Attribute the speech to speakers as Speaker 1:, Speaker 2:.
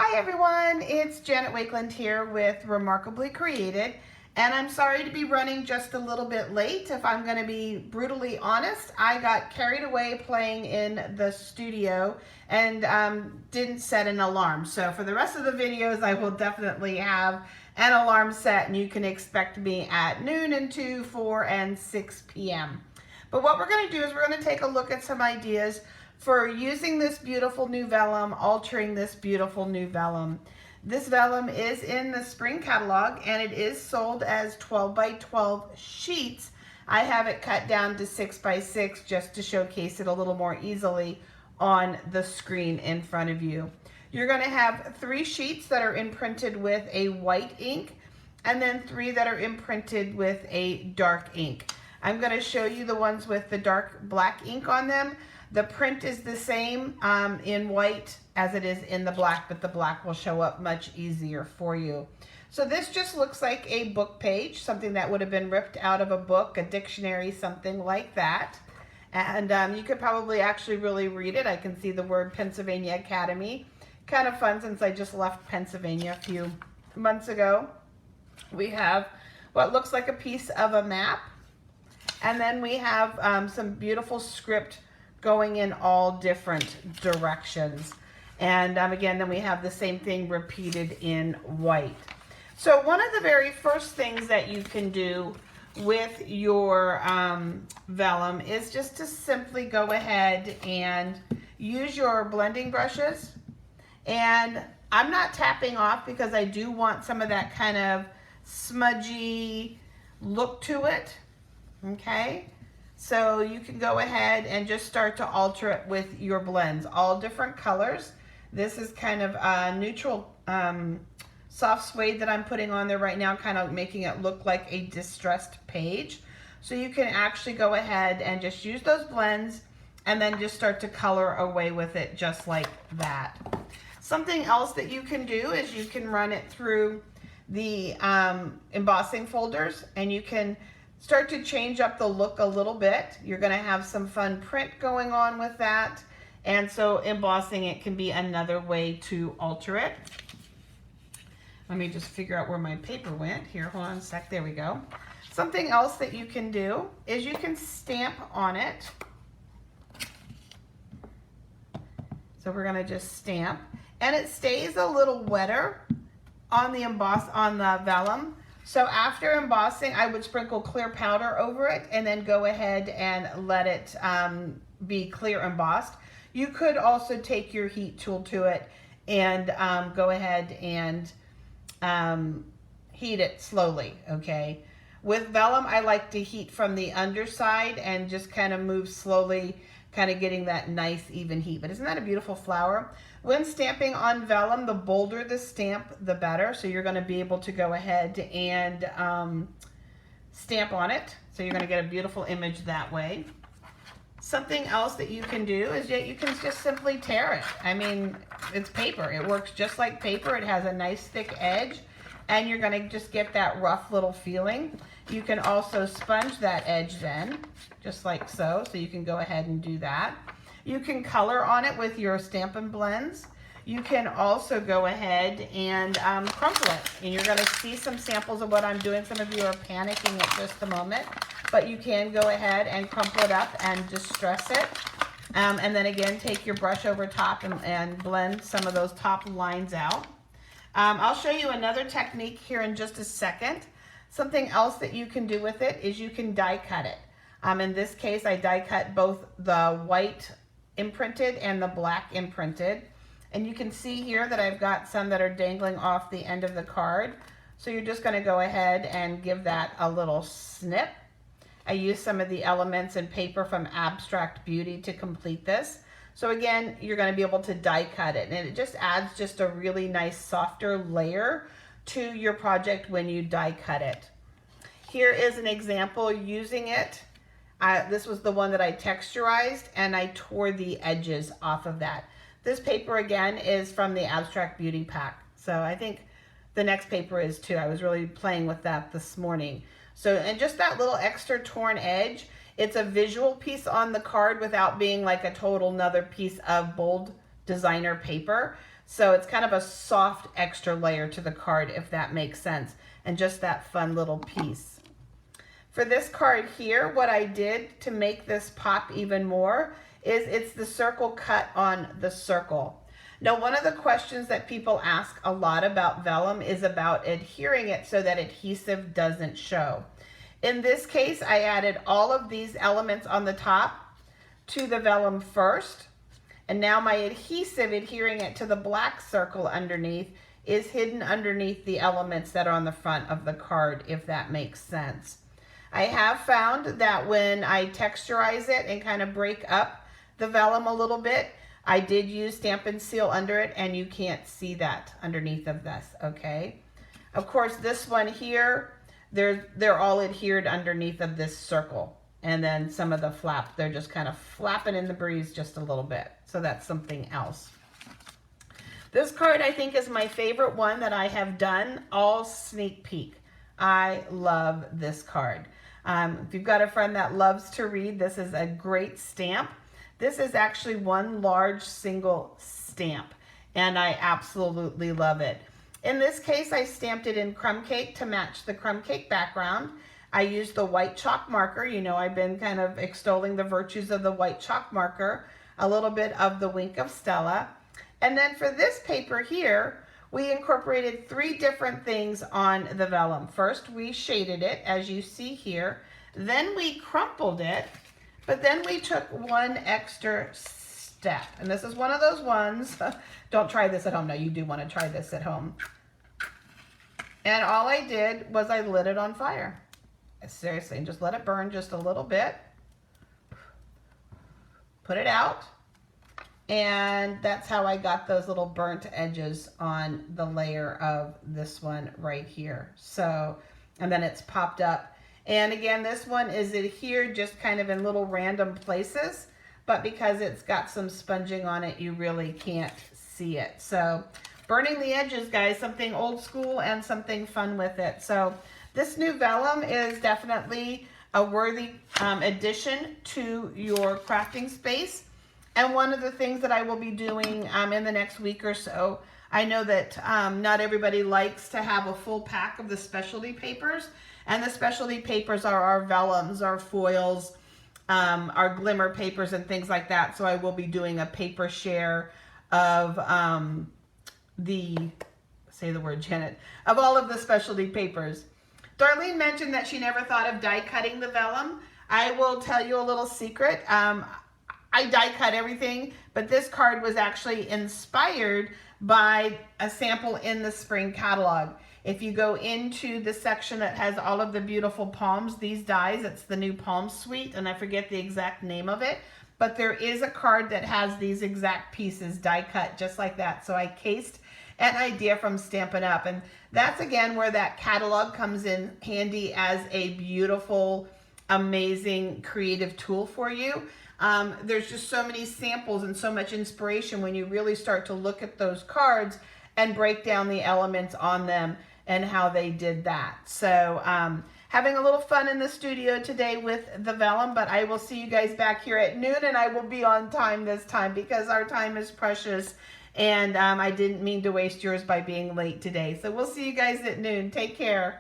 Speaker 1: Hi everyone, it's Janet Wakeland here with Remarkably Created, and I'm sorry to be running just a little bit late. If I'm going to be brutally honest, I got carried away playing in the studio and didn't set an alarm. So for the rest of the videos, I will definitely have an alarm set, and you can expect me at noon and 2, 4, and 6 p.m. But what we're going to do is we're going to take a look at some ideas for using this beautiful new vellum, altering this beautiful new vellum. This vellum is in the spring catalog and it is sold as 12 by 12 sheets. I have it cut down to 6 by 6 just to showcase it a little more easily on the screen in front of you. You're going to have 3 sheets that are imprinted with a white ink and then 3 that are imprinted with a dark ink. I'm going to show you the ones with the dark black ink on them. The print is the same in white as it is in the black, but the black will show up much easier for you. So this just looks like a book page, something that would have been ripped out of a book, a dictionary, something like that. And you could probably actually really read it. I can see the word Pennsylvania Academy. Kind of fun since I just left Pennsylvania a few months ago. We have what looks like a piece of a map. And then we have some beautiful script going in all different directions. And again, then we have the same thing repeated in white. So one of the very first things that you can do with your vellum is just to simply go ahead and use your blending brushes. And I'm not tapping off because I do want some of that kind of smudgy look to it, okay? So you can go ahead and just start to alter it with your blends, all different colors. This is kind of a neutral soft suede that I'm putting on there right now, kind of making it look like a distressed page. So you can actually go ahead and just use those blends and then just start to color away with it just like that. Something else that you can do is you can run it through the embossing folders and you can start to change up the look a little bit. You're going to have some fun print going on with that. And so embossing it can be another way to alter it. Let me just figure out where my paper went. Here, hold on a sec. There we go. Something else that you can do is you can stamp on it. So we're going to just stamp. And it stays a little wetter on the vellum. So after embossing, I would sprinkle clear powder over it and then go ahead and let it be clear embossed. You could also take your heat tool to it and go ahead and heat it slowly, okay? With vellum, I like to heat from the underside and just kind of move slowly, kind of getting that nice even heat. But isn't that a beautiful flower? When stamping on vellum, the bolder the stamp, the better. So you're going to be able to go ahead and stamp on it. So you're going to get a beautiful image that way. Something else that you can do is that you can just simply tear it. I mean, it's paper. It works just like paper. It has a nice thick edge, and you're going to just get that rough little feeling. You can also sponge that edge then, just like so. So you can go ahead and do that. You can color on it with your Stampin' blends. You can also go ahead and crumple it. And you're going to see some samples of what I'm doing. Some of you are panicking at just a moment. But you can go ahead and crumple it up and distress it. And then again, take your brush over top and blend some of those top lines out. I'll show you another technique here in just a second. Something else that you can do with it is you can die cut it. In this case, I die cut both the white imprinted and the black imprinted. And you can see here that I've got some that are dangling off the end of the card. So you're just going to go ahead and give that a little snip. I use some of the elements and paper from Abstract Beauty to complete this. So again, you're going to be able to die cut it, and it just adds just a really nice softer layer to your project when you die cut it. Here is an example using it. This was the one that I texturized and I tore the edges off of that. This paper again is from the Abstract Beauty pack. So I think the next paper is too. I was really playing with that this morning. So, and just that little extra torn edge, it's a visual piece on the card without being like a total another piece of bold designer paper. So it's kind of a soft extra layer to the card, if that makes sense, and just that fun little piece. For this card here, what I did to make this pop even more is it's the circle cut on the circle. Now, one of the questions that people ask a lot about vellum is about adhering it so that adhesive doesn't show. In this case, I added all of these elements on the top to the vellum first, and now my adhesive adhering it to the black circle underneath is hidden underneath the elements that are on the front of the card, if that makes sense. I have found that when I texturize it and kind of break up the vellum a little bit, I did use Stampin' Seal under it, and you can't see that underneath of this, okay? Of course, this one here, they're all adhered underneath of this circle. And then some of the flap, they're just kind of flapping in the breeze just a little bit. So that's something else. This card, I think, is my favorite one that I have done, all sneak peek. I love this card. If you've got a friend that loves to read, this is a great stamp. This is actually one large single stamp, and I absolutely love it. In this case, I stamped it in crumb cake to match the crumb cake background. I used the white chalk marker. You know, I've been kind of extolling the virtues of the white chalk marker, a little bit of the Wink of Stella. And then for this paper here, we incorporated 3 different things on the vellum. First, we shaded it, as you see here. Then we crumpled it, but then we took one extra step. And this is one of those ones, don't try this at home. No, you do want to try this at home. And all I did was I lit it on fire. Seriously, and just let it burn just a little bit. Put it out. And that's how I got those little burnt edges on the layer of this one right here. So, and then it's popped up. And again, this one is adhered just kind of in little random places, but because it's got some sponging on it, you really can't see it. So burning the edges, guys, something old school and something fun with it. So this new vellum is definitely a worthy addition to your crafting space. And one of the things that I will be doing in the next week or so, I know that not everybody likes to have a full pack of the specialty papers. And the specialty papers are our vellums, our foils, our glimmer papers and things like that. So I will be doing a paper share of say the word, Janet, of all of the specialty papers. Darlene mentioned that she never thought of die cutting the vellum. I will tell you a little secret. I die cut everything, but this card was actually inspired by a sample in the spring catalog. If you go into the section that has all of the beautiful palms, these dies, it's the new palm suite, and I forget the exact name of it, but there is a card that has these exact pieces die cut just like that. So I cased an idea from Stampin' Up, and that's again where that catalog comes in handy as a beautiful, amazing creative tool for you. There's just so many samples and so much inspiration when you really start to look at those cards and break down the elements on them and how they did that. So having a little fun in the studio today with the vellum, but I will see you guys back here at noon, and I will be on time this time because our time is precious, and I didn't mean to waste yours by being late today. So we'll see you guys at noon. Take care.